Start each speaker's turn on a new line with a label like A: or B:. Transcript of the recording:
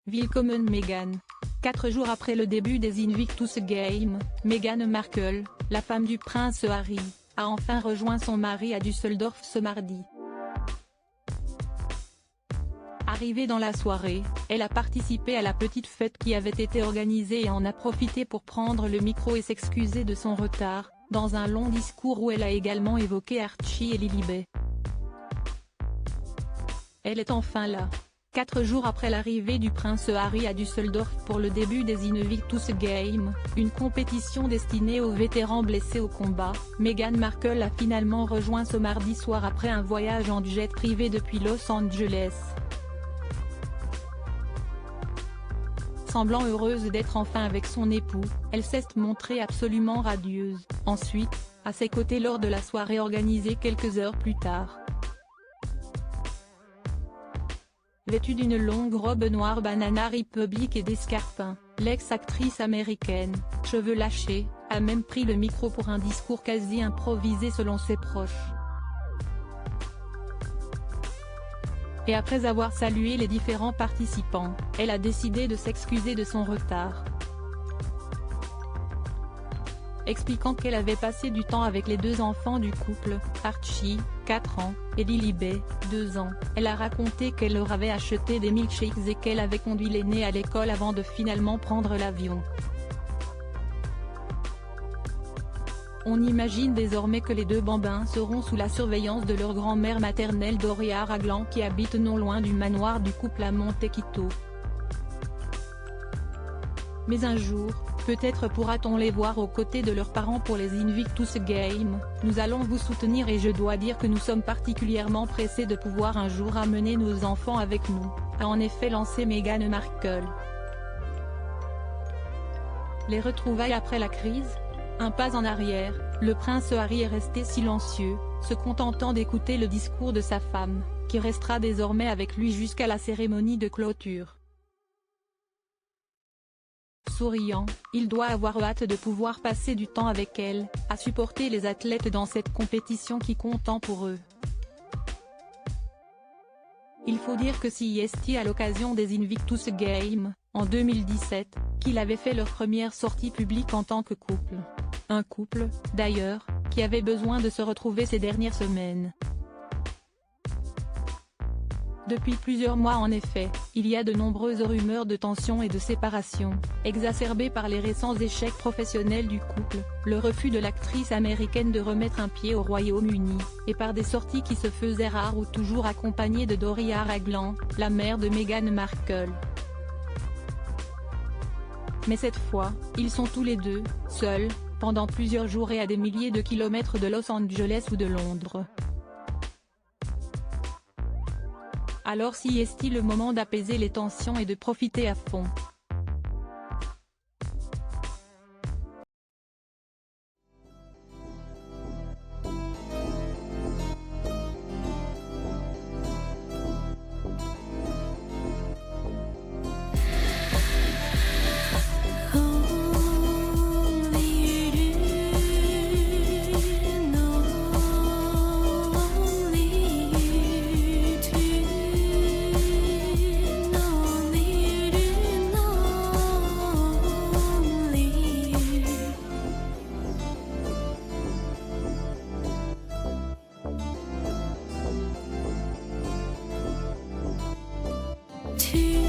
A: Willkommen Meghan. 4 jours après le début des Invictus Games, Meghan Markle, la femme du prince Harry, a enfin rejoint son mari à Düsseldorf ce mardi. Arrivée dans la soirée, elle a participé à la petite fête qui avait été organisée et en a profité pour prendre le micro et s'excuser de son retard, dans un long discours où elle a également évoqué Archie et Lilibet. Elle est enfin là. 4 jours après l'arrivée du prince Harry à Düsseldorf pour le début des Invictus Games, une compétition destinée aux vétérans blessés au combat, Meghan Markle a finalement rejoint ce mardi soir après un voyage en jet privé depuis Los Angeles. Semblant heureuse d'être enfin avec son époux, elle s'est montrée absolument radieuse, ensuite, à ses côtés lors de la soirée organisée quelques heures plus tard. Vêtue d'une longue robe noire Banana Republic et d'escarpins, l'ex-actrice américaine, cheveux lâchés, a même pris le micro pour un discours quasi improvisé selon ses proches. Et après avoir salué les différents participants, elle a décidé de s'excuser de son retard. Expliquant qu'elle avait passé du temps avec les 2 enfants du couple, Archie, 4 ans, et Lilibet, 2 ans, elle a raconté qu'elle leur avait acheté des milkshakes et qu'elle avait conduit l'aîné à l'école avant de finalement prendre l'avion. On imagine désormais que les 2 bambins seront sous la surveillance de leur grand-mère maternelle Doria Ragland qui habite non loin du manoir du couple à Montecito. Mais un jour, peut-être pourra-t-on les voir aux côtés de leurs parents pour les Invictus Games. Nous allons vous soutenir et je dois dire que nous sommes particulièrement pressés de pouvoir un jour amener nos enfants avec nous, a en effet lancé Meghan Markle. Les retrouvailles après la crise ? Un pas en arrière, le prince Harry est resté silencieux, se contentant d'écouter le discours de sa femme, qui restera désormais avec lui jusqu'à la cérémonie de clôture. Souriant, il doit avoir hâte de pouvoir passer du temps avec elle, à supporter les athlètes dans cette compétition qui compte tant pour eux. Il faut dire que CST à l'occasion des Invictus Games, en 2017, qu'il avait fait leur première sortie publique en tant que couple. Un couple, d'ailleurs, qui avait besoin de se retrouver ces dernières semaines. Depuis plusieurs mois en effet, il y a de nombreuses rumeurs de tension et de séparation, exacerbées par les récents échecs professionnels du couple, le refus de l'actrice américaine de remettre un pied au Royaume-Uni, et par des sorties qui se faisaient rares ou toujours accompagnées de Doria Ragland, la mère de Meghan Markle. Mais cette fois, ils sont tous les 2, seuls, pendant plusieurs jours et à des milliers de kilomètres de Los Angeles ou de Londres. Alors si est-il le moment d'apaiser les tensions et de profiter à fond.
B: To